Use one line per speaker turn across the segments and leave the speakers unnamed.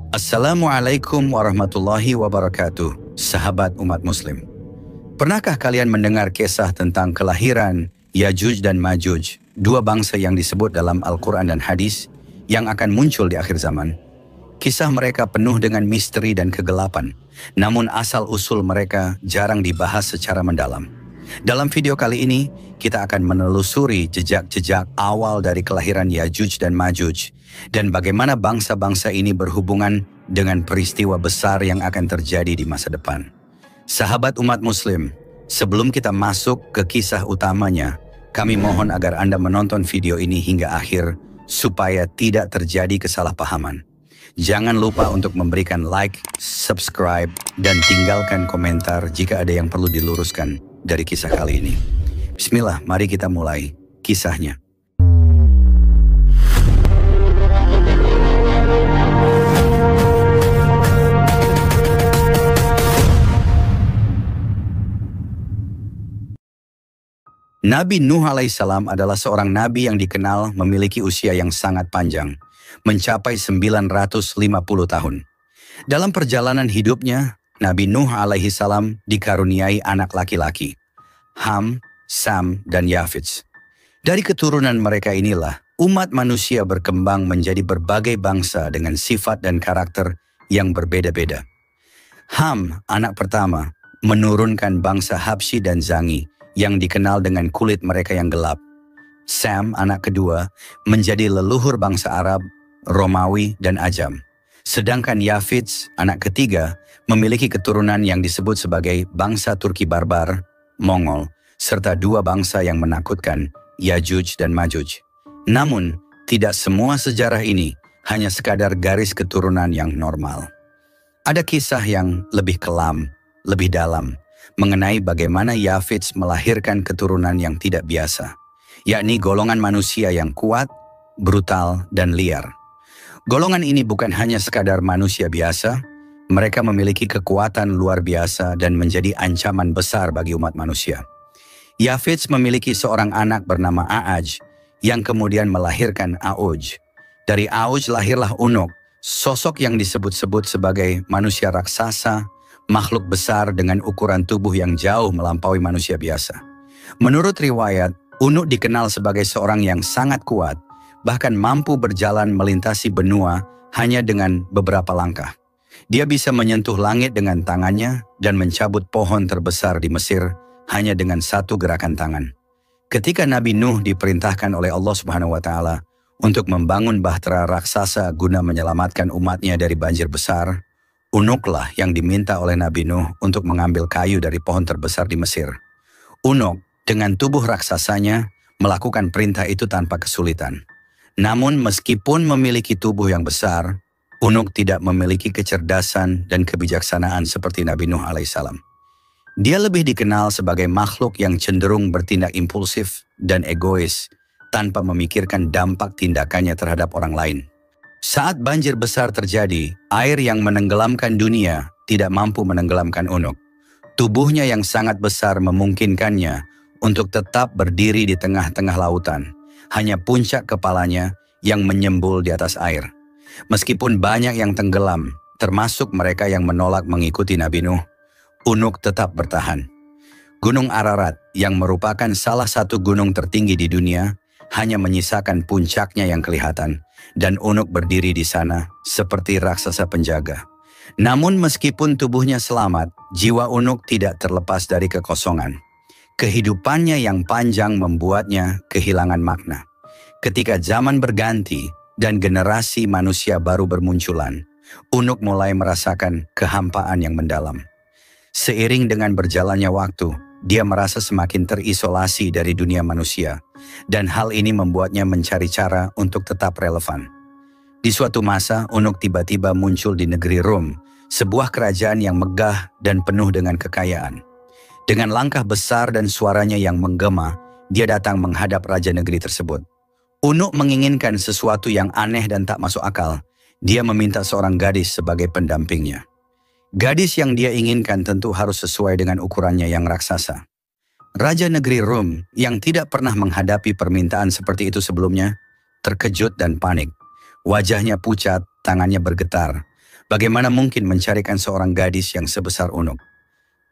Assalamualaikum warahmatullahi wabarakatuh, sahabat umat muslim. Pernahkah kalian mendengar kisah tentang kelahiran Yajuj dan Majuj, dua bangsa yang disebut dalam Al-Quran dan hadis yang akan muncul di akhir zaman? Kisah mereka penuh dengan misteri dan kegelapan, namun asal-usul mereka jarang dibahas secara mendalam. Dalam video kali ini, kita akan menelusuri jejak-jejak awal dari kelahiran Yajuj dan Majuj, dan bagaimana bangsa-bangsa ini berhubungan dengan peristiwa besar yang akan terjadi di masa depan. Sahabat umat muslim, sebelum kita masuk ke kisah utamanya, kami mohon agar Anda menonton video ini hingga akhir, supaya tidak terjadi kesalahpahaman. Jangan lupa untuk memberikan like, subscribe, dan tinggalkan komentar jika ada yang perlu diluruskan dari kisah kali ini. Bismillah, mari kita mulai kisahnya. Nabi Nuh alaihissalam adalah seorang nabi yang dikenal memiliki usia yang sangat panjang, mencapai 950 tahun. Dalam perjalanan hidupnya, Nabi Nuh alaihissalam dikaruniai anak laki-laki, Ham, Sam, dan Yafits. Dari keturunan mereka inilah, umat manusia berkembang menjadi berbagai bangsa dengan sifat dan karakter yang berbeda-beda. Ham, anak pertama, menurunkan bangsa Habsyi dan Zangi, yang dikenal dengan kulit mereka yang gelap. Sam, anak kedua, menjadi leluhur bangsa Arab, Romawi, dan Ajam. Sedangkan Yafits, anak ketiga, memiliki keturunan yang disebut sebagai bangsa Turki Barbar, Mongol, serta dua bangsa yang menakutkan, Yajuj dan Majuj. Namun, tidak semua sejarah ini hanya sekadar garis keturunan yang normal. Ada kisah yang lebih kelam, lebih dalam, mengenai bagaimana Yafits melahirkan keturunan yang tidak biasa, yakni golongan manusia yang kuat, brutal, dan liar. Golongan ini bukan hanya sekadar manusia biasa, mereka memiliki kekuatan luar biasa dan menjadi ancaman besar bagi umat manusia. Yafits memiliki seorang anak bernama Aaj, yang kemudian melahirkan Auj. Dari Auj lahirlah Unuk, sosok yang disebut-sebut sebagai manusia raksasa, makhluk besar dengan ukuran tubuh yang jauh melampaui manusia biasa. Menurut riwayat, Unuk dikenal sebagai seorang yang sangat kuat, bahkan mampu berjalan melintasi benua hanya dengan beberapa langkah. Dia bisa menyentuh langit dengan tangannya dan mencabut pohon terbesar di Mesir hanya dengan satu gerakan tangan. Ketika Nabi Nuh diperintahkan oleh Allah Subhanahu wa Ta'ala untuk membangun bahtera raksasa guna menyelamatkan umatnya dari banjir besar, Unuklah yang diminta oleh Nabi Nuh untuk mengambil kayu dari pohon terbesar di Mesir. Unuk dengan tubuh raksasanya melakukan perintah itu tanpa kesulitan. Namun meskipun memiliki tubuh yang besar, Unuk tidak memiliki kecerdasan dan kebijaksanaan seperti Nabi Nuh alaihissalam. Dia lebih dikenal sebagai makhluk yang cenderung bertindak impulsif dan egois tanpa memikirkan dampak tindakannya terhadap orang lain. Saat banjir besar terjadi, air yang menenggelamkan dunia tidak mampu menenggelamkan Unuk. Tubuhnya yang sangat besar memungkinkannya untuk tetap berdiri di tengah-tengah lautan. Hanya puncak kepalanya yang menyembul di atas air. Meskipun banyak yang tenggelam, termasuk mereka yang menolak mengikuti Nabi Nuh, Unuk tetap bertahan. Gunung Ararat, yang merupakan salah satu gunung tertinggi di dunia, hanya menyisakan puncaknya yang kelihatan, dan Unuk berdiri di sana seperti raksasa penjaga. Namun meskipun tubuhnya selamat, jiwa Unuk tidak terlepas dari kekosongan. Kehidupannya yang panjang membuatnya kehilangan makna. Ketika zaman berganti dan generasi manusia baru bermunculan, Unuk mulai merasakan kehampaan yang mendalam. Seiring dengan berjalannya waktu, dia merasa semakin terisolasi dari dunia manusia, dan hal ini membuatnya mencari cara untuk tetap relevan. Di suatu masa, Unuk tiba-tiba muncul di negeri Rum, sebuah kerajaan yang megah dan penuh dengan kekayaan. Dengan langkah besar dan suaranya yang menggema, dia datang menghadap raja negeri tersebut. Unuk menginginkan sesuatu yang aneh dan tak masuk akal. Dia meminta seorang gadis sebagai pendampingnya. Gadis yang dia inginkan tentu harus sesuai dengan ukurannya yang raksasa. Raja negeri Rum yang tidak pernah menghadapi permintaan seperti itu sebelumnya, terkejut dan panik. Wajahnya pucat, tangannya bergetar. Bagaimana mungkin mencarikan seorang gadis yang sebesar Unuk?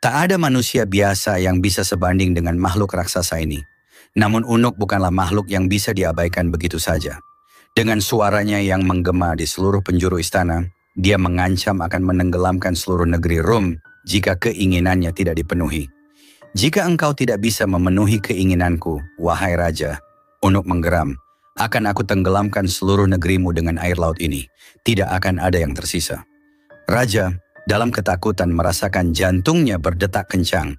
Tak ada manusia biasa yang bisa sebanding dengan makhluk raksasa ini. Namun Unuk bukanlah makhluk yang bisa diabaikan begitu saja. Dengan suaranya yang menggema di seluruh penjuru istana, dia mengancam akan menenggelamkan seluruh negeri Rum jika keinginannya tidak dipenuhi. Jika engkau tidak bisa memenuhi keinginanku, wahai raja, Unuk menggeram, akan aku tenggelamkan seluruh negerimu dengan air laut ini. Tidak akan ada yang tersisa. Raja, dalam ketakutan merasakan jantungnya berdetak kencang.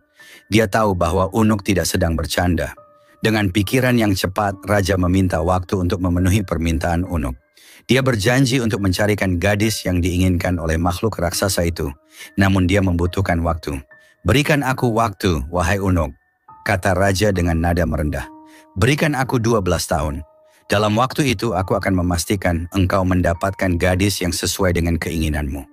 Dia tahu bahwa Unuk tidak sedang bercanda. Dengan pikiran yang cepat, Raja meminta waktu untuk memenuhi permintaan Unuk. Dia berjanji untuk mencarikan gadis yang diinginkan oleh makhluk raksasa itu. Namun dia membutuhkan waktu. Berikan aku waktu, wahai Unuk, kata Raja dengan nada merendah. Berikan aku 12 tahun. Dalam waktu itu aku akan memastikan engkau mendapatkan gadis yang sesuai dengan keinginanmu.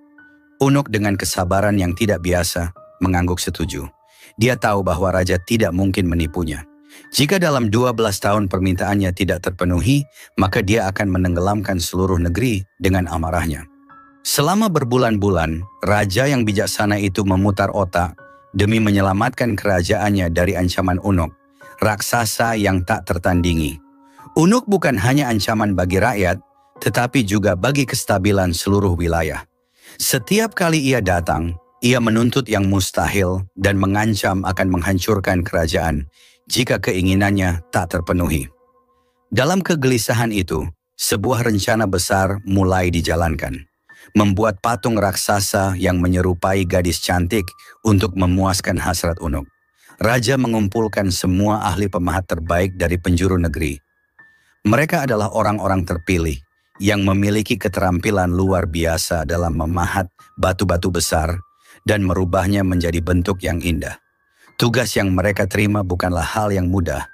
Unuk dengan kesabaran yang tidak biasa mengangguk setuju. Dia tahu bahwa Raja tidak mungkin menipunya. Jika dalam 12 tahun permintaannya tidak terpenuhi, maka dia akan menenggelamkan seluruh negeri dengan amarahnya. Selama berbulan-bulan, Raja yang bijaksana itu memutar otak demi menyelamatkan kerajaannya dari ancaman Unuk, raksasa yang tak tertandingi. Unuk bukan hanya ancaman bagi rakyat, tetapi juga bagi kestabilan seluruh wilayah. Setiap kali ia datang, ia menuntut yang mustahil dan mengancam akan menghancurkan kerajaan jika keinginannya tak terpenuhi. Dalam kegelisahan itu, sebuah rencana besar mulai dijalankan. Membuat patung raksasa yang menyerupai gadis cantik untuk memuaskan hasrat Unuk. Raja mengumpulkan semua ahli pemahat terbaik dari penjuru negeri. Mereka adalah orang-orang terpilih yang memiliki keterampilan luar biasa dalam memahat batu-batu besar dan merubahnya menjadi bentuk yang indah. Tugas yang mereka terima bukanlah hal yang mudah.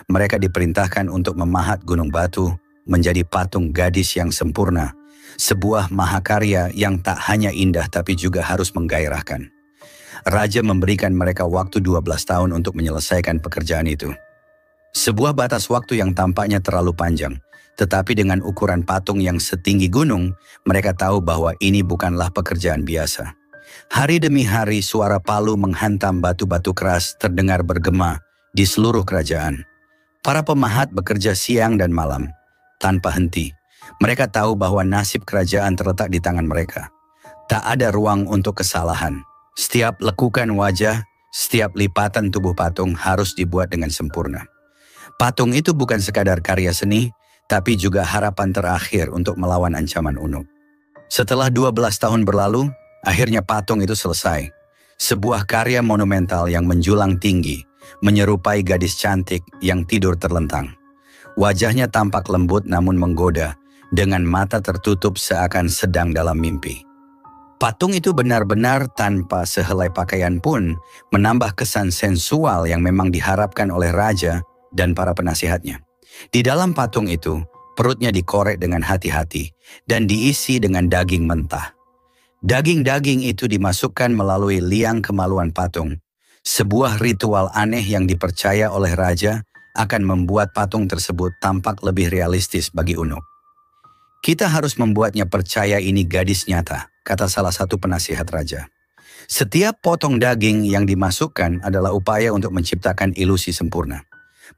Mereka diperintahkan untuk memahat gunung batu menjadi patung gadis yang sempurna. Sebuah mahakarya yang tak hanya indah tapi juga harus menggairahkan. Raja memberikan mereka waktu 12 tahun untuk menyelesaikan pekerjaan itu. Sebuah batas waktu yang tampaknya terlalu panjang. Tetapi dengan ukuran patung yang setinggi gunung, mereka tahu bahwa ini bukanlah pekerjaan biasa. Hari demi hari suara palu menghantam batu-batu keras terdengar bergema di seluruh kerajaan. Para pemahat bekerja siang dan malam, tanpa henti. Mereka tahu bahwa nasib kerajaan terletak di tangan mereka. Tak ada ruang untuk kesalahan. Setiap lekukan wajah, setiap lipatan tubuh patung harus dibuat dengan sempurna. Patung itu bukan sekadar karya seni, tapi juga harapan terakhir untuk melawan ancaman Unuk. Setelah 12 tahun berlalu, akhirnya patung itu selesai. Sebuah karya monumental yang menjulang tinggi, menyerupai gadis cantik yang tidur terlentang. Wajahnya tampak lembut namun menggoda, dengan mata tertutup seakan sedang dalam mimpi. Patung itu benar-benar tanpa sehelai pakaian pun menambah kesan sensual yang memang diharapkan oleh Raja dan para penasihatnya. Di dalam patung itu, perutnya dikorek dengan hati-hati dan diisi dengan daging mentah. Daging-daging itu dimasukkan melalui liang kemaluan patung. Sebuah ritual aneh yang dipercaya oleh Raja akan membuat patung tersebut tampak lebih realistis bagi Unuk. Kita harus membuatnya percaya ini gadis nyata, kata salah satu penasihat Raja. Setiap potong daging yang dimasukkan adalah upaya untuk menciptakan ilusi sempurna.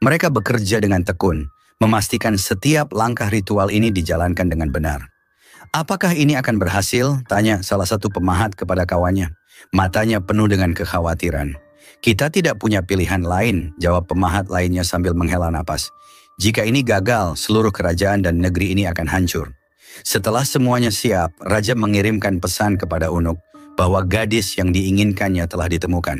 Mereka bekerja dengan tekun, memastikan setiap langkah ritual ini dijalankan dengan benar. Apakah ini akan berhasil? Tanya salah satu pemahat kepada kawannya. Matanya penuh dengan kekhawatiran. Kita tidak punya pilihan lain, jawab pemahat lainnya sambil menghela napas. Jika ini gagal, seluruh kerajaan dan negeri ini akan hancur. Setelah semuanya siap, Raja mengirimkan pesan kepada Unuk bahwa gadis yang diinginkannya telah ditemukan.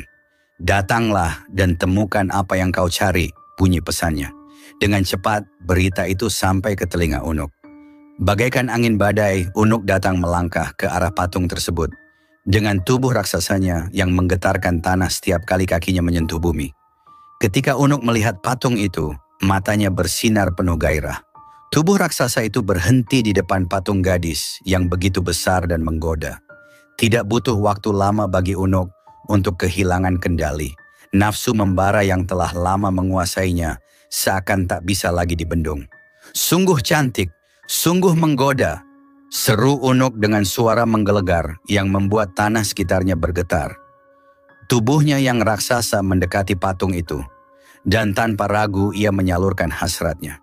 Datanglah dan temukan apa yang kau cari, bunyi pesannya. Dengan cepat, berita itu sampai ke telinga Unuk. Bagaikan angin badai, Unuk datang melangkah ke arah patung tersebut. Dengan tubuh raksasanya yang menggetarkan tanah setiap kali kakinya menyentuh bumi. Ketika Unuk melihat patung itu, matanya bersinar penuh gairah. Tubuh raksasa itu berhenti di depan patung gadis yang begitu besar dan menggoda. Tidak butuh waktu lama bagi Unuk untuk kehilangan kendali. Nafsu membara yang telah lama menguasainya seakan tak bisa lagi dibendung. Sungguh cantik, sungguh menggoda. Seru Unuk dengan suara menggelegar yang membuat tanah sekitarnya bergetar. Tubuhnya yang raksasa mendekati patung itu, dan tanpa ragu ia menyalurkan hasratnya.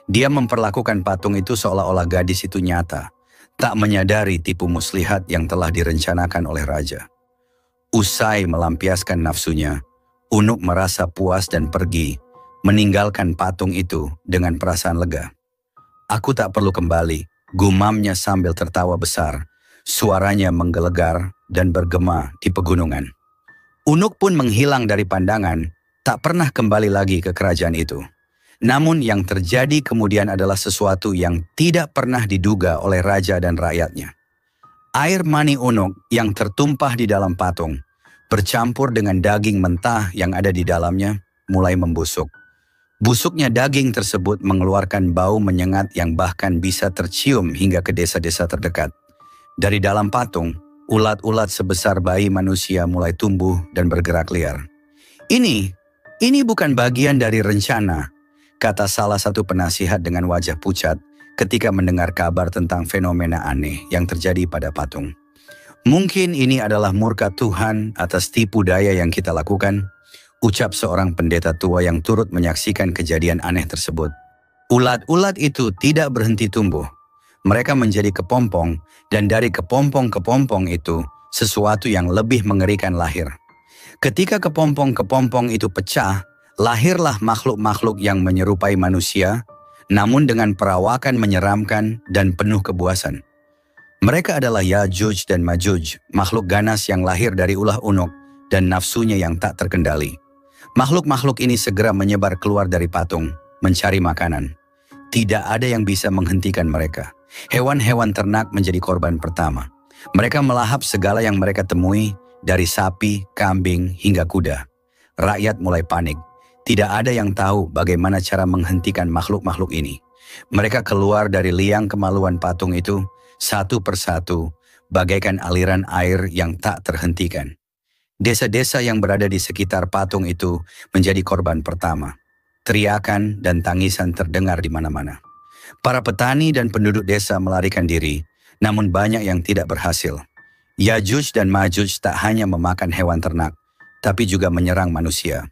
Dia memperlakukan patung itu seolah-olah gadis itu nyata, tak menyadari tipu muslihat yang telah direncanakan oleh raja. Usai melampiaskan nafsunya, Unuk merasa puas dan pergi, meninggalkan patung itu dengan perasaan lega. "Aku tak perlu kembali," gumamnya sambil tertawa besar. Suaranya menggelegar dan bergema di pegunungan. Unuk pun menghilang dari pandangan, tak pernah kembali lagi ke kerajaan itu. Namun yang terjadi kemudian adalah sesuatu yang tidak pernah diduga oleh raja dan rakyatnya. Air mani Unuk yang tertumpah di dalam patung, bercampur dengan daging mentah yang ada di dalamnya, mulai membusuk. Busuknya daging tersebut mengeluarkan bau menyengat yang bahkan bisa tercium hingga ke desa-desa terdekat. Dari dalam patung, ulat-ulat sebesar bayi manusia mulai tumbuh dan bergerak liar. Ini bukan bagian dari rencana," kata salah satu penasihat dengan wajah pucat ketika mendengar kabar tentang fenomena aneh yang terjadi pada patung. "Mungkin ini adalah murka Tuhan atas tipu daya yang kita lakukan," ucap seorang pendeta tua yang turut menyaksikan kejadian aneh tersebut. Ulat-ulat itu tidak berhenti tumbuh. Mereka menjadi kepompong, dan dari kepompong-kepompong itu, sesuatu yang lebih mengerikan lahir. Ketika kepompong-kepompong itu pecah, lahirlah makhluk-makhluk yang menyerupai manusia, namun dengan perawakan menyeramkan dan penuh kebuasan. Mereka adalah Yajuj dan Majuj, makhluk ganas yang lahir dari ulah Unuk dan nafsunya yang tak terkendali. Makhluk-makhluk ini segera menyebar keluar dari patung, mencari makanan. Tidak ada yang bisa menghentikan mereka. Hewan-hewan ternak menjadi korban pertama. Mereka melahap segala yang mereka temui, dari sapi, kambing, hingga kuda. Rakyat mulai panik. Tidak ada yang tahu bagaimana cara menghentikan makhluk-makhluk ini. Mereka keluar dari liang kemaluan patung itu, satu persatu, bagaikan aliran air yang tak terhentikan. Desa-desa yang berada di sekitar patung itu menjadi korban pertama. Teriakan dan tangisan terdengar di mana-mana. Para petani dan penduduk desa melarikan diri, namun banyak yang tidak berhasil. Yajuj dan Majuj tak hanya memakan hewan ternak, tapi juga menyerang manusia.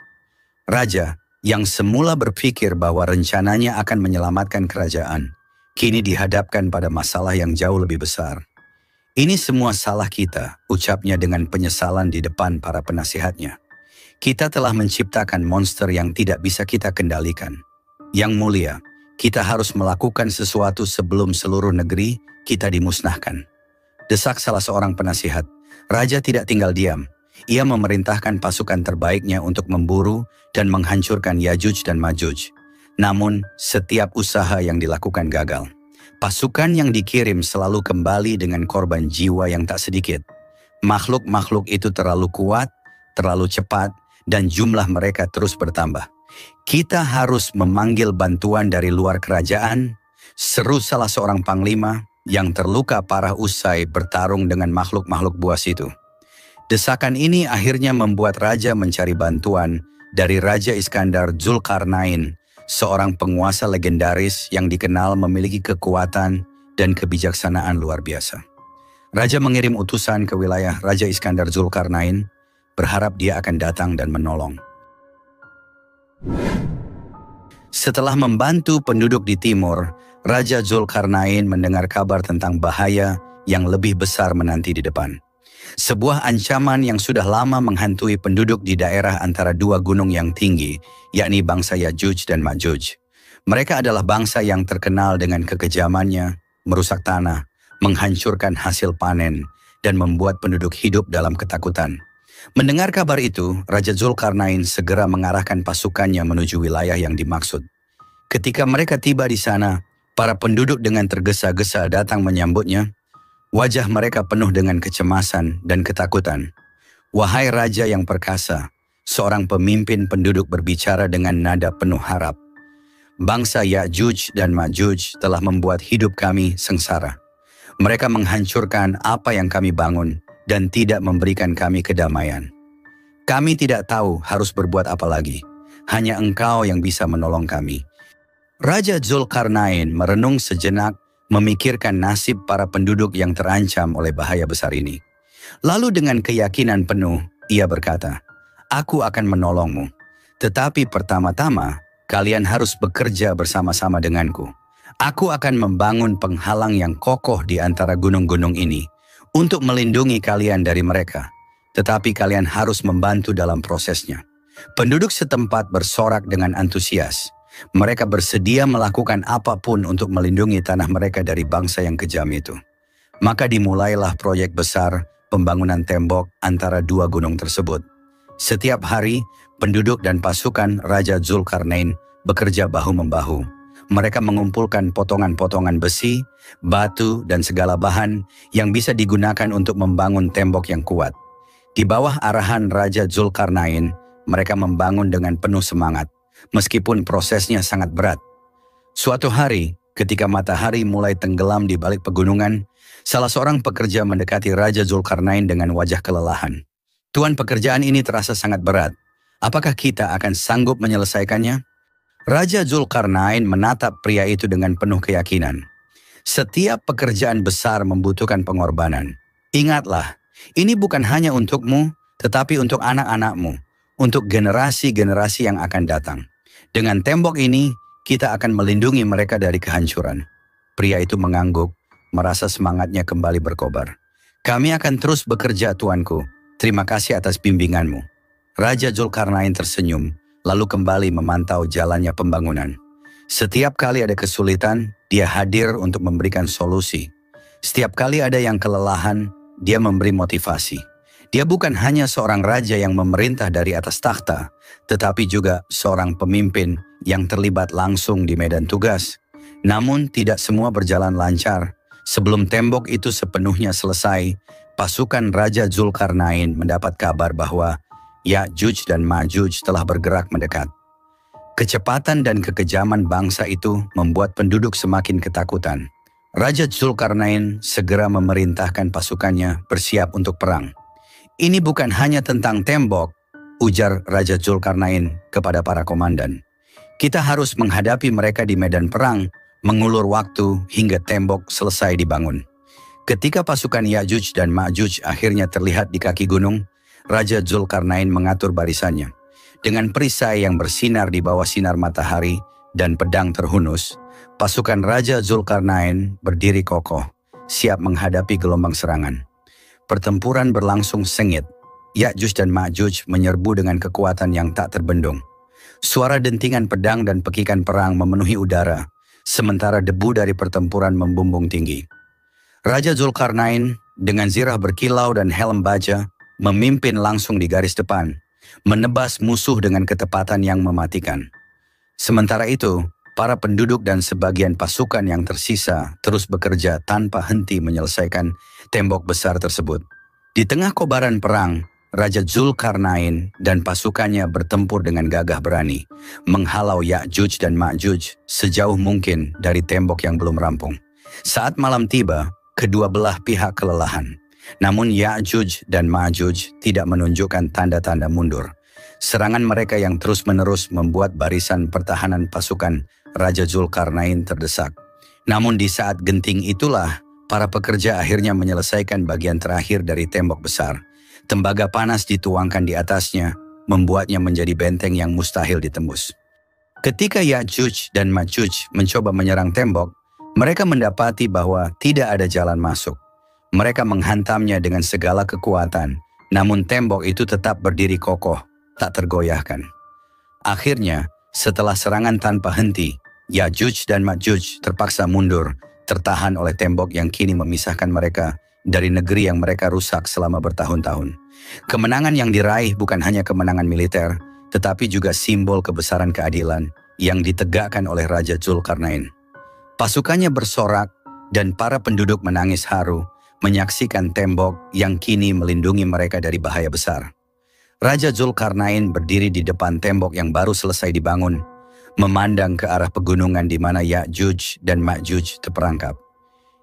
Raja, yang semula berpikir bahwa rencananya akan menyelamatkan kerajaan, kini dihadapkan pada masalah yang jauh lebih besar. "Ini semua salah kita," ucapnya dengan penyesalan di depan para penasihatnya. "Kita telah menciptakan monster yang tidak bisa kita kendalikan. Yang mulia, kita harus melakukan sesuatu sebelum seluruh negeri kita dimusnahkan," desak salah seorang penasihat. Raja tidak tinggal diam. Ia memerintahkan pasukan terbaiknya untuk memburu dan menghancurkan Yajuj dan Majuj. Namun, setiap usaha yang dilakukan gagal. Pasukan yang dikirim selalu kembali dengan korban jiwa yang tak sedikit. Makhluk-makhluk itu terlalu kuat, terlalu cepat, dan jumlah mereka terus bertambah. "Kita harus memanggil bantuan dari luar kerajaan," seru salah seorang panglima yang terluka parah usai bertarung dengan makhluk-makhluk buas itu. Desakan ini akhirnya membuat raja mencari bantuan dari Raja Iskandar Zulkarnain, seorang penguasa legendaris yang dikenal memiliki kekuatan dan kebijaksanaan luar biasa. Raja mengirim utusan ke wilayah Raja Iskandar Zulkarnain, berharap dia akan datang dan menolong. Setelah membantu penduduk di timur, Raja Zulkarnain mendengar kabar tentang bahaya yang lebih besar menanti di depan. Sebuah ancaman yang sudah lama menghantui penduduk di daerah antara dua gunung yang tinggi, yakni bangsa Yajuj dan Majuj. Mereka adalah bangsa yang terkenal dengan kekejamannya, merusak tanah, menghancurkan hasil panen, dan membuat penduduk hidup dalam ketakutan. Mendengar kabar itu, Raja Zulkarnain segera mengarahkan pasukannya menuju wilayah yang dimaksud. Ketika mereka tiba di sana, para penduduk dengan tergesa-gesa datang menyambutnya. Wajah mereka penuh dengan kecemasan dan ketakutan. "Wahai Raja yang perkasa," seorang pemimpin penduduk berbicara dengan nada penuh harap. "Bangsa Yajuj dan Majuj telah membuat hidup kami sengsara. Mereka menghancurkan apa yang kami bangun dan tidak memberikan kami kedamaian. Kami tidak tahu harus berbuat apa lagi. Hanya Engkau yang bisa menolong kami." Raja Zulkarnain merenung sejenak, memikirkan nasib para penduduk yang terancam oleh bahaya besar ini. Lalu dengan keyakinan penuh, ia berkata, "Aku akan menolongmu. Tetapi pertama-tama, kalian harus bekerja bersama-sama denganku. Aku akan membangun penghalang yang kokoh di antara gunung-gunung ini untuk melindungi kalian dari mereka. Tetapi kalian harus membantu dalam prosesnya." Penduduk setempat bersorak dengan antusias. Mereka bersedia melakukan apapun untuk melindungi tanah mereka dari bangsa yang kejam itu. Maka dimulailah proyek besar pembangunan tembok antara dua gunung tersebut. Setiap hari, penduduk dan pasukan Raja Zulkarnain bekerja bahu-membahu. Mereka mengumpulkan potongan-potongan besi, batu, dan segala bahan yang bisa digunakan untuk membangun tembok yang kuat. Di bawah arahan Raja Zulkarnain, mereka membangun dengan penuh semangat, meskipun prosesnya sangat berat. Suatu hari, ketika matahari mulai tenggelam di balik pegunungan, salah seorang pekerja mendekati Raja Zulkarnain dengan wajah kelelahan. "Tuan, pekerjaan ini terasa sangat berat. Apakah kita akan sanggup menyelesaikannya?" Raja Zulkarnain menatap pria itu dengan penuh keyakinan. "Setiap pekerjaan besar membutuhkan pengorbanan. Ingatlah, ini bukan hanya untukmu, tetapi untuk anak-anakmu, untuk generasi-generasi yang akan datang. Dengan tembok ini, kita akan melindungi mereka dari kehancuran." Pria itu mengangguk, merasa semangatnya kembali berkobar. "Kami akan terus bekerja, tuanku. Terima kasih atas bimbinganmu." Raja Zulkarnain tersenyum, lalu kembali memantau jalannya pembangunan. Setiap kali ada kesulitan, dia hadir untuk memberikan solusi. Setiap kali ada yang kelelahan, dia memberi motivasi. Dia bukan hanya seorang raja yang memerintah dari atas takhta, tetapi juga seorang pemimpin yang terlibat langsung di medan tugas. Namun tidak semua berjalan lancar. Sebelum tembok itu sepenuhnya selesai, pasukan Raja Zulkarnain mendapat kabar bahwa Ya'juj dan Ma'juj telah bergerak mendekat. Kecepatan dan kekejaman bangsa itu membuat penduduk semakin ketakutan. Raja Zulkarnain segera memerintahkan pasukannya bersiap untuk perang. "Ini bukan hanya tentang tembok," ujar Raja Zulkarnain kepada para komandan. "Kita harus menghadapi mereka di medan perang, mengulur waktu hingga tembok selesai dibangun." Ketika pasukan Ya'juj dan Ma'juj akhirnya terlihat di kaki gunung, Raja Zulkarnain mengatur barisannya. Dengan perisai yang bersinar di bawah sinar matahari dan pedang terhunus, pasukan Raja Zulkarnain berdiri kokoh, siap menghadapi gelombang serangan. Pertempuran berlangsung sengit. Ya'juj dan Ma'juj menyerbu dengan kekuatan yang tak terbendung. Suara dentingan pedang dan pekikan perang memenuhi udara, sementara debu dari pertempuran membumbung tinggi. Raja Zulkarnain dengan zirah berkilau dan helm baja memimpin langsung di garis depan, menebas musuh dengan ketepatan yang mematikan. Sementara itu, para penduduk dan sebagian pasukan yang tersisa terus bekerja tanpa henti menyelesaikan tembok besar tersebut. Di tengah kobaran perang, Raja Zulkarnain dan pasukannya bertempur dengan gagah berani, menghalau Ya'juj dan Ma'juj sejauh mungkin dari tembok yang belum rampung. Saat malam tiba, kedua belah pihak kelelahan. Namun Ya'juj dan Ma'juj tidak menunjukkan tanda-tanda mundur. Serangan mereka yang terus-menerus membuat barisan pertahanan pasukan Raja Zulkarnain terdesak. Namun di saat genting itulah, para pekerja akhirnya menyelesaikan bagian terakhir dari tembok besar. Tembaga panas dituangkan di atasnya, membuatnya menjadi benteng yang mustahil ditembus. Ketika Ya'juj dan Ma'juj mencoba menyerang tembok, mereka mendapati bahwa tidak ada jalan masuk. Mereka menghantamnya dengan segala kekuatan, namun tembok itu tetap berdiri kokoh, tak tergoyahkan. Akhirnya, setelah serangan tanpa henti, Ya'juj dan Ma'juj terpaksa mundur, tertahan oleh tembok yang kini memisahkan mereka dari negeri yang mereka rusak selama bertahun-tahun. Kemenangan yang diraih bukan hanya kemenangan militer, tetapi juga simbol kebesaran keadilan yang ditegakkan oleh Raja Zulkarnain. Pasukannya bersorak dan para penduduk menangis haru menyaksikan tembok yang kini melindungi mereka dari bahaya besar. Raja Zulkarnain berdiri di depan tembok yang baru selesai dibangun, memandang ke arah pegunungan di mana Ya'juj dan Ma'juj terperangkap.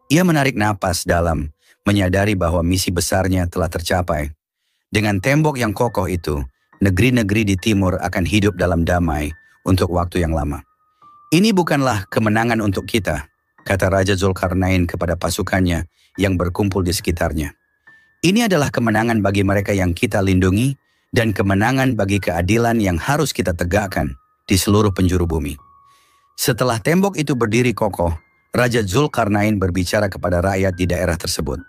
Ia menarik napas dalam, menyadari bahwa misi besarnya telah tercapai. Dengan tembok yang kokoh itu, negeri-negeri di timur akan hidup dalam damai untuk waktu yang lama. Ini bukanlah kemenangan untuk kita, kata Raja Zulkarnain kepada pasukannya yang berkumpul di sekitarnya. Ini adalah kemenangan bagi mereka yang kita lindungi dan kemenangan bagi keadilan yang harus kita tegakkan di seluruh penjuru bumi. Setelah tembok itu berdiri kokoh, Raja Zulkarnain berbicara kepada rakyat di daerah tersebut.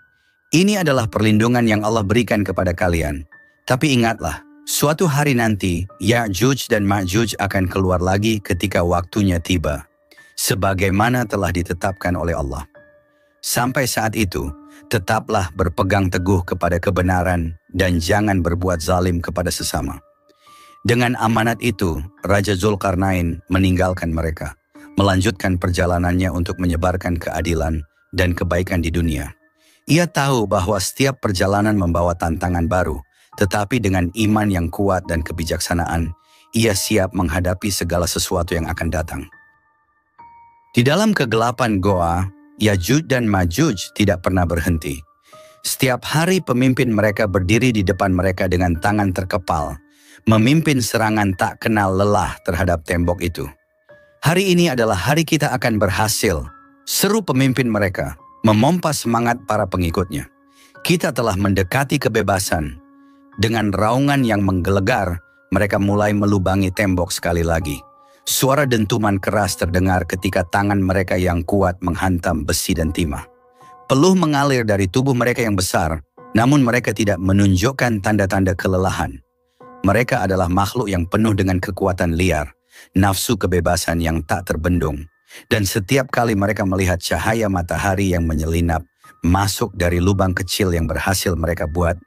Ini adalah perlindungan yang Allah berikan kepada kalian. Tapi ingatlah, suatu hari nanti Ya'juj dan Ma'juj akan keluar lagi ketika waktunya tiba, sebagaimana telah ditetapkan oleh Allah. Sampai saat itu, tetaplah berpegang teguh kepada kebenaran dan jangan berbuat zalim kepada sesama. Dengan amanat itu, Raja Zulkarnain meninggalkan mereka, melanjutkan perjalanannya untuk menyebarkan keadilan dan kebaikan di dunia. Ia tahu bahwa setiap perjalanan membawa tantangan baru, tetapi dengan iman yang kuat dan kebijaksanaan, ia siap menghadapi segala sesuatu yang akan datang. Di dalam kegelapan goa, Ya'juj dan Ma'juj tidak pernah berhenti. Setiap hari pemimpin mereka berdiri di depan mereka dengan tangan terkepal, memimpin serangan tak kenal lelah terhadap tembok itu. Hari ini adalah hari kita akan berhasil, seru pemimpin mereka, memompa semangat para pengikutnya. Kita telah mendekati kebebasan. Dengan raungan yang menggelegar, mereka mulai melubangi tembok sekali lagi. Suara dentuman keras terdengar ketika tangan mereka yang kuat menghantam besi dan timah. Peluh mengalir dari tubuh mereka yang besar, namun mereka tidak menunjukkan tanda-tanda kelelahan. Mereka adalah makhluk yang penuh dengan kekuatan liar, nafsu kebebasan yang tak terbendung. Dan setiap kali mereka melihat cahaya matahari yang menyelinap masuk dari lubang kecil yang berhasil mereka buat,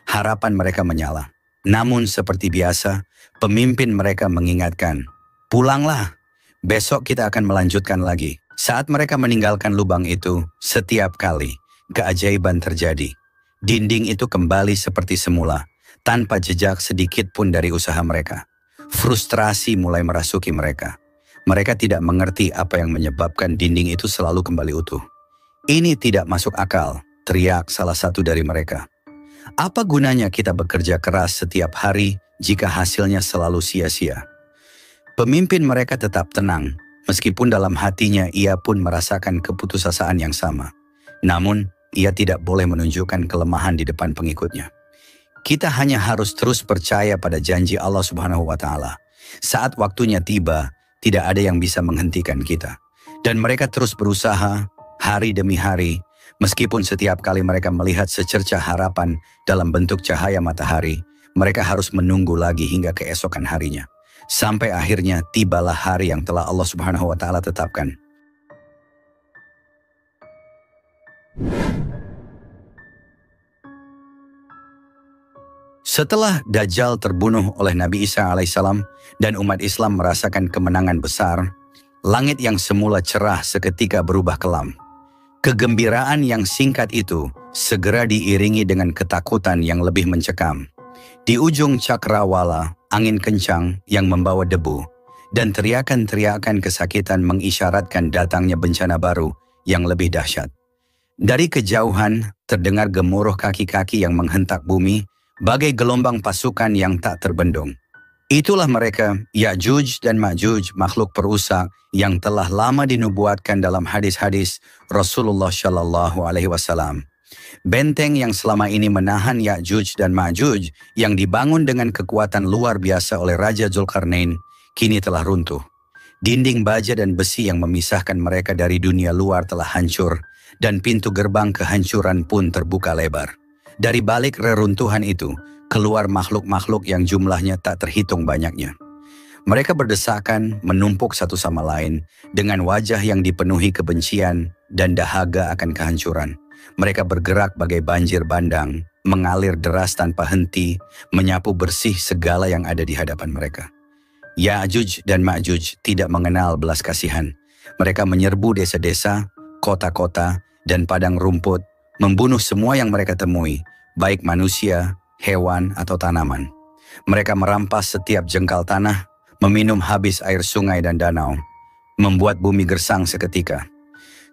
harapan mereka menyala. Namun seperti biasa, pemimpin mereka mengingatkan, "Pulanglah, besok kita akan melanjutkan lagi." Saat mereka meninggalkan lubang itu, setiap kali keajaiban terjadi. Dinding itu kembali seperti semula, tanpa jejak sedikit pun dari usaha mereka. Frustrasi mulai merasuki mereka. Mereka tidak mengerti apa yang menyebabkan dinding itu selalu kembali utuh. "Ini tidak masuk akal," teriak salah satu dari mereka. "Apa gunanya kita bekerja keras setiap hari jika hasilnya selalu sia-sia?" Pemimpin mereka tetap tenang, meskipun dalam hatinya ia pun merasakan keputusasaan yang sama. Namun, ia tidak boleh menunjukkan kelemahan di depan pengikutnya. Kita hanya harus terus percaya pada janji Allah Subhanahu wa Ta'ala. Saat waktunya tiba, tidak ada yang bisa menghentikan kita. Dan mereka terus berusaha, hari demi hari, meskipun setiap kali mereka melihat secercah harapan dalam bentuk cahaya matahari, mereka harus menunggu lagi hingga keesokan harinya. Sampai akhirnya tibalah hari yang telah Allah Subhanahu wa Ta'ala tetapkan. Setelah Dajjal terbunuh oleh Nabi Isa alaihissalam dan umat Islam merasakan kemenangan besar, langit yang semula cerah seketika berubah kelam. Kegembiraan yang singkat itu segera diiringi dengan ketakutan yang lebih mencekam. Di ujung cakrawala, angin kencang yang membawa debu, dan teriakan-teriakan kesakitan mengisyaratkan datangnya bencana baru yang lebih dahsyat. Dari kejauhan, terdengar gemuruh kaki-kaki yang menghentak bumi, bagai gelombang pasukan yang tak terbendung. Itulah mereka, Ya'juj dan Ma'juj, makhluk perusak yang telah lama dinubuatkan dalam hadis-hadis Rasulullah Shallallahu Alaihi Wasallam. Benteng yang selama ini menahan Ya'juj dan Ma'juj yang dibangun dengan kekuatan luar biasa oleh Raja Zulkarnain kini telah runtuh. Dinding baja dan besi yang memisahkan mereka dari dunia luar telah hancur dan pintu gerbang kehancuran pun terbuka lebar. Dari balik reruntuhan itu keluar makhluk-makhluk yang jumlahnya tak terhitung banyaknya. Mereka berdesakan menumpuk satu sama lain dengan wajah yang dipenuhi kebencian dan dahaga akan kehancuran. Mereka bergerak bagai banjir bandang, mengalir deras tanpa henti, menyapu bersih segala yang ada di hadapan mereka. Ya'juj dan Ma'juj tidak mengenal belas kasihan. Mereka menyerbu desa-desa, kota-kota, dan padang rumput, membunuh semua yang mereka temui, baik manusia, hewan, atau tanaman. Mereka merampas setiap jengkal tanah, meminum habis air sungai dan danau, membuat bumi gersang seketika.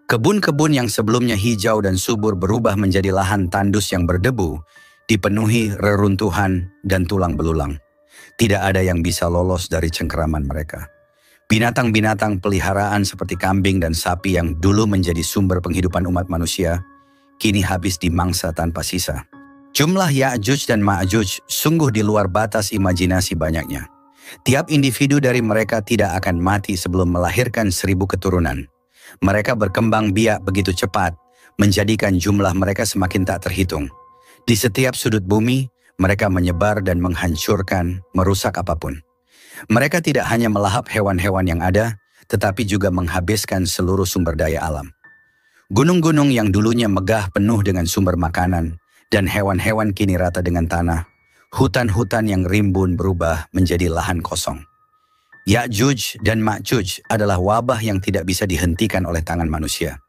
Kebun-kebun yang sebelumnya hijau dan subur berubah menjadi lahan tandus yang berdebu, dipenuhi reruntuhan dan tulang belulang. Tidak ada yang bisa lolos dari cengkeraman mereka. Binatang-binatang peliharaan seperti kambing dan sapi yang dulu menjadi sumber penghidupan umat manusia, kini habis dimangsa tanpa sisa. Jumlah Ya'juj dan Ma'juj sungguh di luar batas imajinasi banyaknya. Tiap individu dari mereka tidak akan mati sebelum melahirkan 1000 keturunan. Mereka berkembang biak begitu cepat, menjadikan jumlah mereka semakin tak terhitung. Di setiap sudut bumi, mereka menyebar dan menghancurkan, merusak apapun. Mereka tidak hanya melahap hewan-hewan yang ada, tetapi juga menghabiskan seluruh sumber daya alam. Gunung-gunung yang dulunya megah penuh dengan sumber makanan, dan hewan-hewan kini rata dengan tanah. Hutan-hutan yang rimbun berubah menjadi lahan kosong. Ya'juj dan Ma'juj adalah wabah yang tidak bisa dihentikan oleh tangan manusia.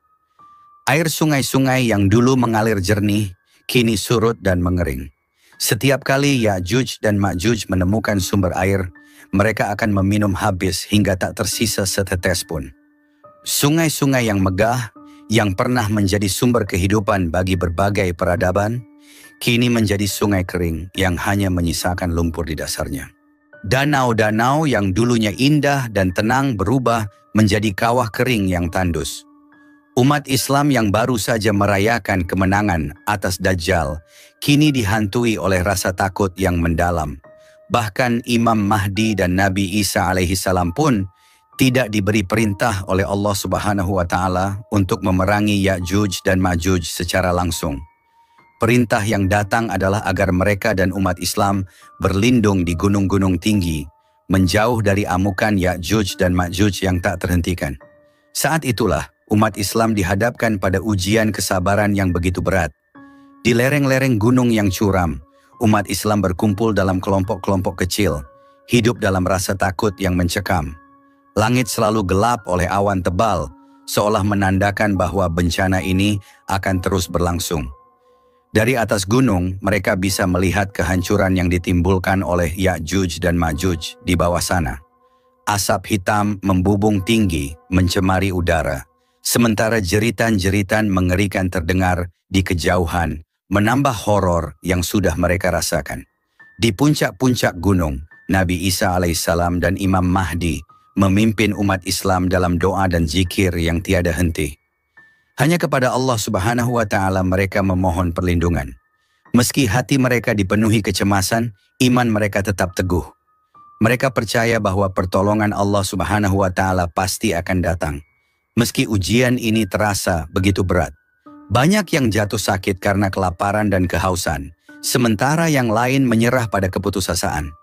Air sungai-sungai yang dulu mengalir jernih, kini surut dan mengering. Setiap kali Ya'juj dan Ma'juj menemukan sumber air, mereka akan meminum habis hingga tak tersisa setetes pun. Sungai-sungai yang megah, yang pernah menjadi sumber kehidupan bagi berbagai peradaban, kini menjadi sungai kering yang hanya menyisakan lumpur di dasarnya. Danau-danau yang dulunya indah dan tenang berubah menjadi kawah kering yang tandus. Umat Islam yang baru saja merayakan kemenangan atas Dajjal, kini dihantui oleh rasa takut yang mendalam. Bahkan Imam Mahdi dan Nabi Isa alaihissalam pun tidak diberi perintah oleh Allah Subhanahu wa Ta'ala untuk memerangi Ya'juj dan Ma'juj secara langsung. Perintah yang datang adalah agar mereka dan umat Islam berlindung di gunung-gunung tinggi, menjauh dari amukan Ya'juj dan Ma'juj yang tak terhentikan. Saat itulah umat Islam dihadapkan pada ujian kesabaran yang begitu berat. Di lereng-lereng gunung yang curam, umat Islam berkumpul dalam kelompok-kelompok kecil, hidup dalam rasa takut yang mencekam. Langit selalu gelap oleh awan tebal, seolah menandakan bahwa bencana ini akan terus berlangsung. Dari atas gunung, mereka bisa melihat kehancuran yang ditimbulkan oleh Ya'juj dan Ma'juj di bawah sana. Asap hitam membubung tinggi, mencemari udara, sementara jeritan-jeritan mengerikan terdengar di kejauhan, menambah horor yang sudah mereka rasakan. Di puncak-puncak gunung, Nabi Isa alaihissalam dan Imam Mahdi memimpin umat Islam dalam doa dan zikir yang tiada henti. Hanya kepada Allah Subhanahu wa Ta'ala mereka memohon perlindungan. Meski hati mereka dipenuhi kecemasan, iman mereka tetap teguh. Mereka percaya bahwa pertolongan Allah Subhanahu wa Ta'ala pasti akan datang. Meski ujian ini terasa begitu berat. Banyak yang jatuh sakit karena kelaparan dan kehausan, sementara yang lain menyerah pada keputusasaan.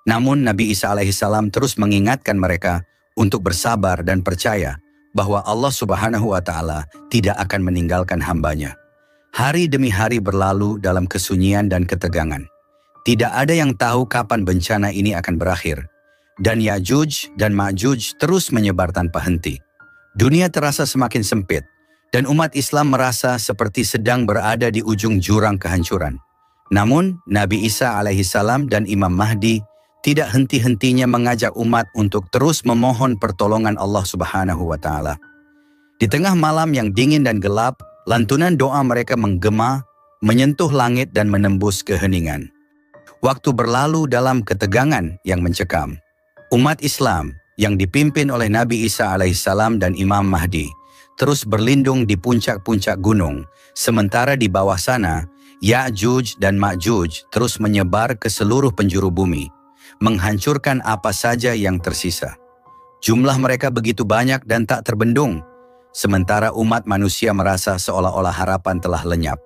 Namun Nabi Isa alaihissalam terus mengingatkan mereka untuk bersabar dan percaya bahwa Allah Subhanahu wa Ta'ala tidak akan meninggalkan hambanya. Hari demi hari berlalu dalam kesunyian dan ketegangan. Tidak ada yang tahu kapan bencana ini akan berakhir. Dan Ya'juj dan Ma'juj terus menyebar tanpa henti. Dunia terasa semakin sempit, dan umat Islam merasa seperti sedang berada di ujung jurang kehancuran. Namun, Nabi Isa alaihissalam dan Imam Mahdi tidak henti-hentinya mengajak umat untuk terus memohon pertolongan Allah Subhanahu wa Ta'ala. Di tengah malam yang dingin dan gelap, lantunan doa mereka menggema, menyentuh langit dan menembus keheningan. Waktu berlalu dalam ketegangan yang mencekam. Umat Islam yang dipimpin oleh Nabi Isa alaihissalam dan Imam Mahdi terus berlindung di puncak-puncak gunung, sementara di bawah sana, Ya'juj dan Ma'juj terus menyebar ke seluruh penjuru bumi, menghancurkan apa saja yang tersisa. Jumlah mereka begitu banyak dan tak terbendung, sementara umat manusia merasa seolah-olah harapan telah lenyap.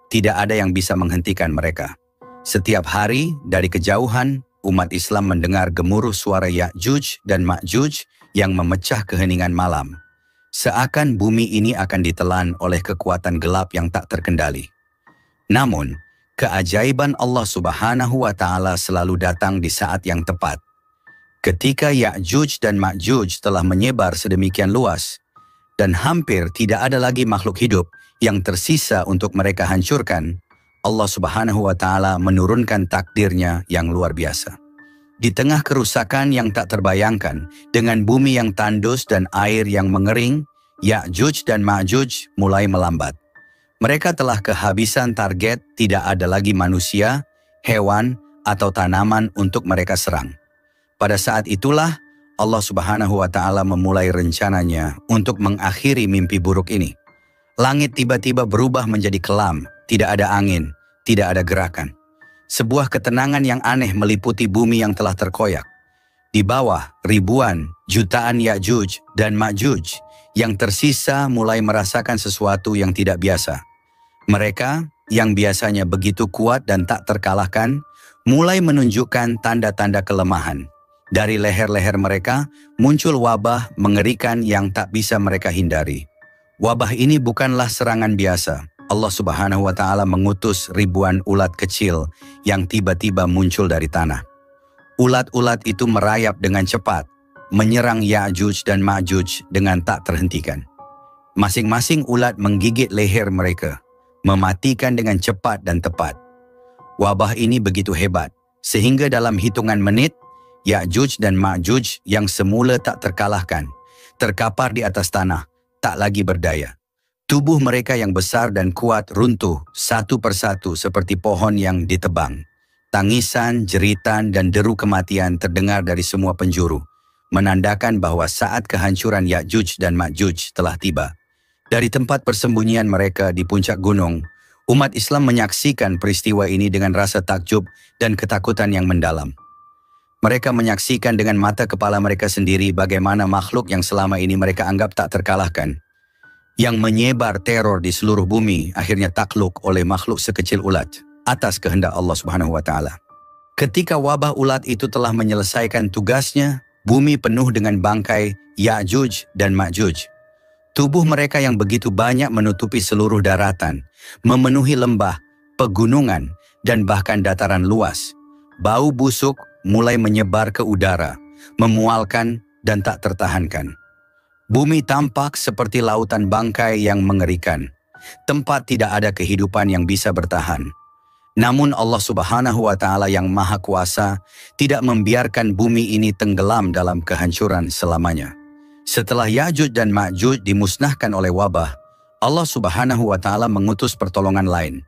Tidak ada yang bisa menghentikan mereka. Setiap hari, dari kejauhan, umat Islam mendengar gemuruh suara Ya'juj dan Ma'juj yang memecah keheningan malam. Seakan bumi ini akan ditelan oleh kekuatan gelap yang tak terkendali. Namun, keajaiban Allah Subhanahu wa Ta'ala selalu datang di saat yang tepat. Ketika Ya'juj dan Ma'juj telah menyebar sedemikian luas, dan hampir tidak ada lagi makhluk hidup yang tersisa untuk mereka hancurkan, Allah Subhanahu wa Ta'ala menurunkan takdirnya yang luar biasa. Di tengah kerusakan yang tak terbayangkan, dengan bumi yang tandus dan air yang mengering, Ya'juj dan Ma'juj mulai melambat. Mereka telah kehabisan target, tidak ada lagi manusia, hewan, atau tanaman untuk mereka serang. Pada saat itulah, Allah Subhanahu wa Ta'ala memulai rencananya untuk mengakhiri mimpi buruk ini. Langit tiba-tiba berubah menjadi kelam, tidak ada angin, tidak ada gerakan. Sebuah ketenangan yang aneh meliputi bumi yang telah terkoyak. Di bawah, ribuan, jutaan Ya'juj dan Ma'juj yang tersisa mulai merasakan sesuatu yang tidak biasa. Mereka, yang biasanya begitu kuat dan tak terkalahkan, mulai menunjukkan tanda-tanda kelemahan. Dari leher-leher mereka muncul wabah mengerikan yang tak bisa mereka hindari. Wabah ini bukanlah serangan biasa. Allah Subhanahu wa Ta'ala mengutus ribuan ulat kecil yang tiba-tiba muncul dari tanah. Ulat-ulat itu merayap dengan cepat, menyerang Ya'juj dan Ma'juj dengan tak terhentikan. Masing-masing ulat menggigit leher mereka, mematikan dengan cepat dan tepat. Wabah ini begitu hebat, sehingga dalam hitungan menit, Ya'juj dan Ma'juj yang semula tak terkalahkan, terkapar di atas tanah, tak lagi berdaya. Tubuh mereka yang besar dan kuat runtuh satu persatu seperti pohon yang ditebang. Tangisan, jeritan, dan deru kematian terdengar dari semua penjuru, menandakan bahwa saat kehancuran Ya'juj dan Ma'juj telah tiba. Dari tempat persembunyian mereka di puncak gunung, umat Islam menyaksikan peristiwa ini dengan rasa takjub dan ketakutan yang mendalam. Mereka menyaksikan dengan mata kepala mereka sendiri bagaimana makhluk yang selama ini mereka anggap tak terkalahkan, yang menyebar teror di seluruh bumi, akhirnya takluk oleh makhluk sekecil ulat atas kehendak Allah Subhanahu wa Ta'ala. Ketika wabah ulat itu telah menyelesaikan tugasnya, bumi penuh dengan bangkai Ya'juj dan Ma'juj. Tubuh mereka yang begitu banyak menutupi seluruh daratan, memenuhi lembah, pegunungan, dan bahkan dataran luas. Bau busuk mulai menyebar ke udara, memualkan dan tak tertahankan. Bumi tampak seperti lautan bangkai yang mengerikan. Tempat tidak ada kehidupan yang bisa bertahan. Namun Allah Subhanahu wa Ta'ala yang Maha Kuasa tidak membiarkan bumi ini tenggelam dalam kehancuran selamanya. Setelah Ya'juj dan Ma'juj dimusnahkan oleh wabah, Allah Subhanahu wa Ta'ala mengutus pertolongan lain.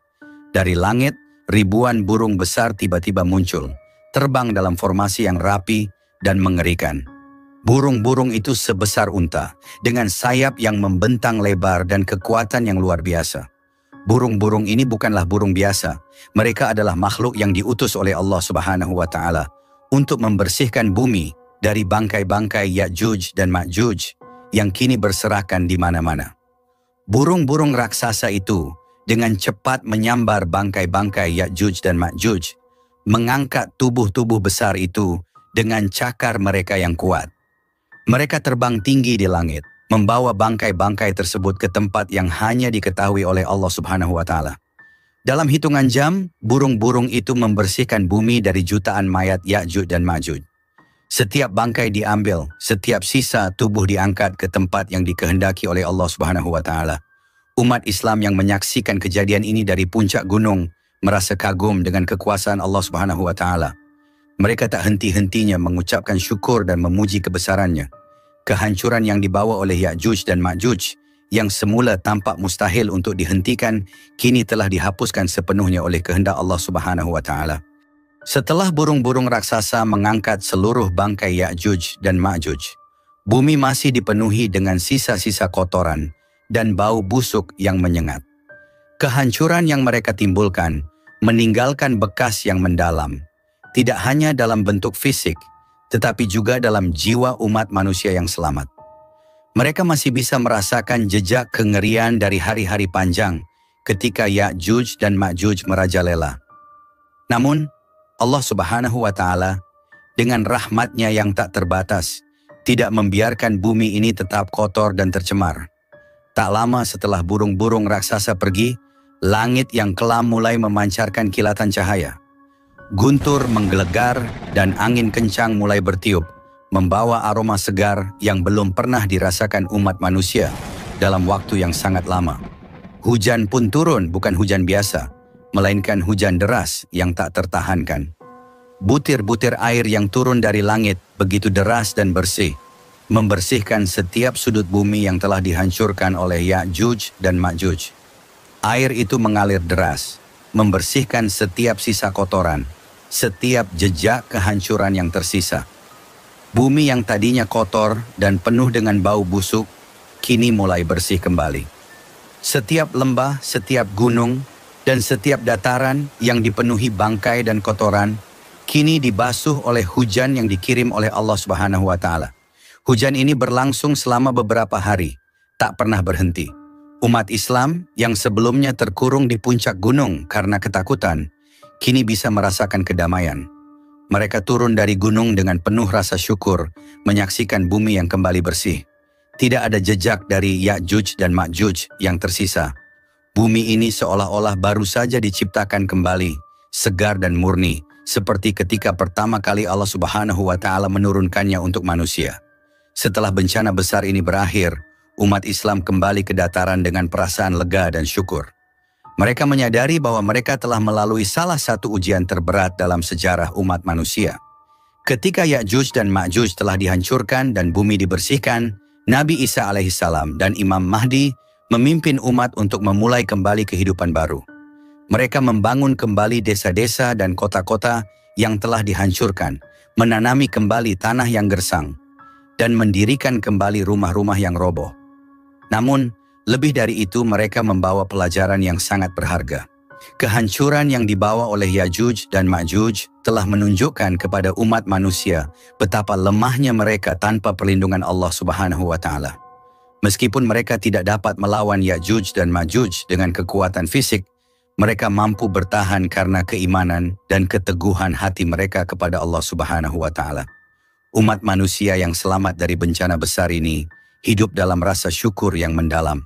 Dari langit, ribuan burung besar tiba-tiba muncul, terbang dalam formasi yang rapi dan mengerikan. Burung-burung itu sebesar unta, dengan sayap yang membentang lebar dan kekuatan yang luar biasa. Burung-burung ini bukanlah burung biasa. Mereka adalah makhluk yang diutus oleh Allah Subhanahu wa Ta'ala untuk membersihkan bumi dari bangkai-bangkai Ya'juj dan Ma'juj yang kini berserakan di mana-mana. Burung-burung raksasa itu dengan cepat menyambar bangkai-bangkai Ya'juj dan Ma'juj, mengangkat tubuh-tubuh besar itu dengan cakar mereka yang kuat. Mereka terbang tinggi di langit, membawa bangkai-bangkai tersebut ke tempat yang hanya diketahui oleh Allah Subhanahu wa Ta'ala. Dalam hitungan jam, burung-burung itu membersihkan bumi dari jutaan mayat Ya'juj dan Ma'juj. Setiap bangkai diambil, setiap sisa tubuh diangkat ke tempat yang dikehendaki oleh Allah Subhanahu wa Ta'ala. Umat Islam yang menyaksikan kejadian ini dari puncak gunung merasa kagum dengan kekuasaan Allah Subhanahu wa Ta'ala. Mereka tak henti-hentinya mengucapkan syukur dan memuji kebesarannya. Kehancuran yang dibawa oleh Ya'juj dan Ma'juj yang semula tampak mustahil untuk dihentikan, kini telah dihapuskan sepenuhnya oleh kehendak Allah Subhanahu wa Ta'ala. Setelah burung-burung raksasa mengangkat seluruh bangkai Ya'juj dan Ma'juj, bumi masih dipenuhi dengan sisa-sisa kotoran dan bau busuk yang menyengat. Kehancuran yang mereka timbulkan meninggalkan bekas yang mendalam, tidak hanya dalam bentuk fisik, tetapi juga dalam jiwa umat manusia yang selamat. Mereka masih bisa merasakan jejak kengerian dari hari-hari panjang ketika Ya'juj dan Ma'juj merajalela. Namun, Allah Subhanahu wa Ta'ala dengan rahmatnya yang tak terbatas tidak membiarkan bumi ini tetap kotor dan tercemar. Tak lama setelah burung-burung raksasa pergi, langit yang kelam mulai memancarkan kilatan cahaya. Guntur menggelegar dan angin kencang mulai bertiup, membawa aroma segar yang belum pernah dirasakan umat manusia dalam waktu yang sangat lama. Hujan pun turun, bukan hujan biasa, melainkan hujan deras yang tak tertahankan. Butir-butir air yang turun dari langit begitu deras dan bersih, membersihkan setiap sudut bumi yang telah dihancurkan oleh Ya'juj dan Ma'juj. Air itu mengalir deras, membersihkan setiap sisa kotoran, setiap jejak kehancuran yang tersisa. Bumi yang tadinya kotor dan penuh dengan bau busuk, kini mulai bersih kembali. Setiap lembah, setiap gunung, dan setiap dataran yang dipenuhi bangkai dan kotoran, kini dibasuh oleh hujan yang dikirim oleh Allah Subhanahu wa Ta'ala. Hujan ini berlangsung selama beberapa hari, tak pernah berhenti. Umat Islam yang sebelumnya terkurung di puncak gunung karena ketakutan, kini bisa merasakan kedamaian. Mereka turun dari gunung dengan penuh rasa syukur, menyaksikan bumi yang kembali bersih. Tidak ada jejak dari Ya'juj dan Ma'juj yang tersisa. Bumi ini seolah-olah baru saja diciptakan kembali, segar dan murni, seperti ketika pertama kali Allah Subhanahu wa Ta'ala menurunkannya untuk manusia. Setelah bencana besar ini berakhir, umat Islam kembali ke dataran dengan perasaan lega dan syukur. Mereka menyadari bahwa mereka telah melalui salah satu ujian terberat dalam sejarah umat manusia. Ketika Ya'juj dan Ma'juj telah dihancurkan dan bumi dibersihkan, Nabi Isa alaihissalam dan Imam Mahdi memimpin umat untuk memulai kembali kehidupan baru. Mereka membangun kembali desa-desa dan kota-kota yang telah dihancurkan, menanami kembali tanah yang gersang, dan mendirikan kembali rumah-rumah yang roboh. Namun, lebih dari itu mereka membawa pelajaran yang sangat berharga. Kehancuran yang dibawa oleh Ya'juj dan Ma'juj telah menunjukkan kepada umat manusia betapa lemahnya mereka tanpa perlindungan Allah Subhanahu wa Ta'ala. Meskipun mereka tidak dapat melawan Ya'juj dan Ma'juj dengan kekuatan fisik, mereka mampu bertahan karena keimanan dan keteguhan hati mereka kepada Allah Subhanahu wa Ta'ala. Umat manusia yang selamat dari bencana besar ini hidup dalam rasa syukur yang mendalam.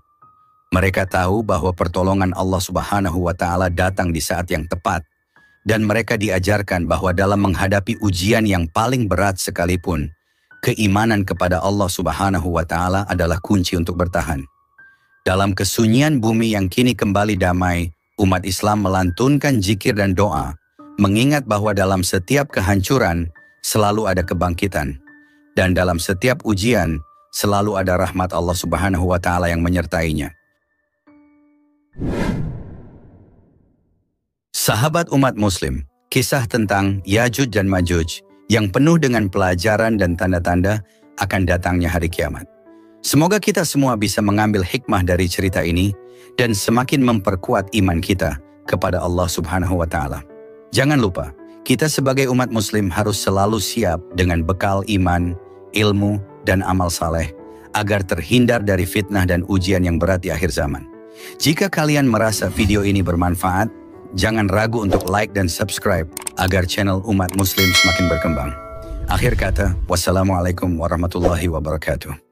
Mereka tahu bahwa pertolongan Allah Subhanahu wa Ta'ala datang di saat yang tepat, dan mereka diajarkan bahwa dalam menghadapi ujian yang paling berat sekalipun, keimanan kepada Allah Subhanahu wa Ta'ala adalah kunci untuk bertahan. Dalam kesunyian bumi yang kini kembali damai, umat Islam melantunkan zikir dan doa, mengingat bahwa dalam setiap kehancuran selalu ada kebangkitan, dan dalam setiap ujian selalu ada rahmat Allah Subhanahu wa Ta'ala yang menyertainya. Sahabat umat muslim, kisah tentang Ya'juj dan Ma'juj yang penuh dengan pelajaran dan tanda-tanda akan datangnya hari kiamat. Semoga kita semua bisa mengambil hikmah dari cerita ini dan semakin memperkuat iman kita kepada Allah Subhanahu wa Ta'ala. Jangan lupa, kita sebagai umat muslim harus selalu siap dengan bekal iman, ilmu, dan amal saleh agar terhindar dari fitnah dan ujian yang berat di akhir zaman. Jika kalian merasa video ini bermanfaat, jangan ragu untuk like dan subscribe agar channel umat muslim semakin berkembang. Akhir kata, wassalamualaikum warahmatullahi wabarakatuh.